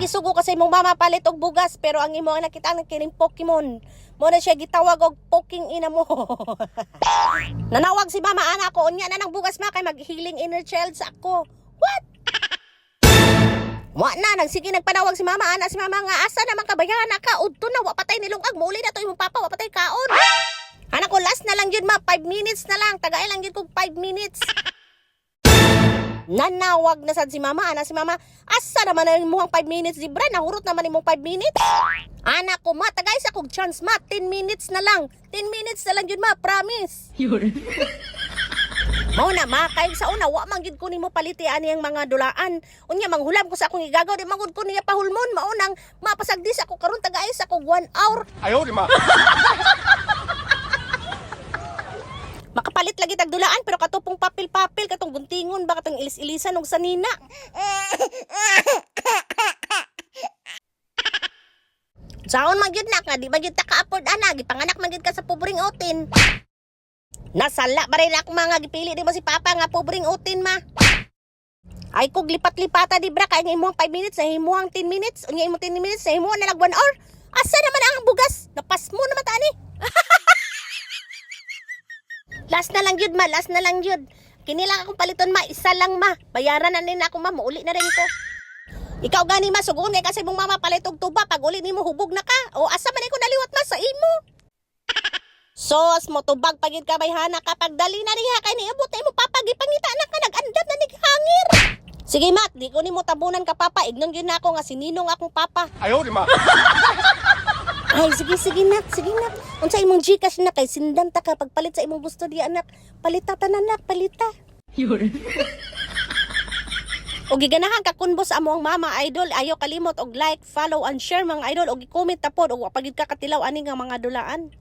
gisugo kasi mong mama palit og bugas pero ang imo ang nakita ng kining Pokemon. Mo na siya gitawag og poking ina mo. Nanawag si mama ana ko unya na ng bugas ma kay mag-healing inner child sa ako. What? Wa na nagsige nagpanawag si mama ana si mama nga asa naman kabayana ka udto na wa patay nilungag mo uli na to imong papa wa patay kaon. Anak ko last na lang yun ma 5 minutes na lang tagay lang yun kog 5 minutes. Nanawag na sad si mama, ana si mama, asa naman na imong 5 minutes, di bra, nahurot naman imong 5 minutes. Anak ko ma, tagay sa kog chance ma, 10 minutes na lang. 10 minutes na lang yun ma, promise. Mao na ma, kay sa una, wa man gid ko nimo paliti ani ang mga dulaan. Unya manghulam ko sa akong igagaw, di mangud ko niya pahulmon, mao nang mapasagdi sa ako karon tagay sa kog 1 hour. Ayaw di ma. Makapalit lagi tagdulaan pero katupong papel-papel katong buntingon ba katong ilis-ilisan og sanina. Saon man gyud na nga di ba gyud ta ka-afford ana gipanganak man gyud ka sa pobring utin. Nasala ba rin ako mga gipili di mo si papa nga pobring utin ma. Ay kog lipat-lipata di bra kay imong 5 minutes sa himuang 10 minutes unya imong 10 minutes sa himuang na lag 1 hour. Asa naman ang bugas? Napas mo naman tani. Last na lang yun ma, last na lang yun. Kinilang akong paliton ma, isa lang ma. Bayaran na nila ako ma, mauli na rin ko. Ikaw gani ma, sugun kay kasi mong mama palitog tuba. Pag uli ni mo hubog na ka. O asa man ko naliwat ma sa imo. Sos mo tubag pagid ka bayhana kapag dali na riha kay niabot mo papagipangita na ka nag-andam na nighangir. Sige mat, di ko nimo tabunan ka papa. Ignon yun na ako nga sininong akong papa. Ayaw di ma. Ay, sige nak. Unsa imong Gcash na kay sindan ta ka pagpalit sa imong gusto di anak. Palita tanan nak, palita. Og giganahan ka kunbos amo ang mama idol, ayo kalimot og like, follow and share mga idol og i-comment ta pod og wa pagid ka katilaw ani nga mga dulaan.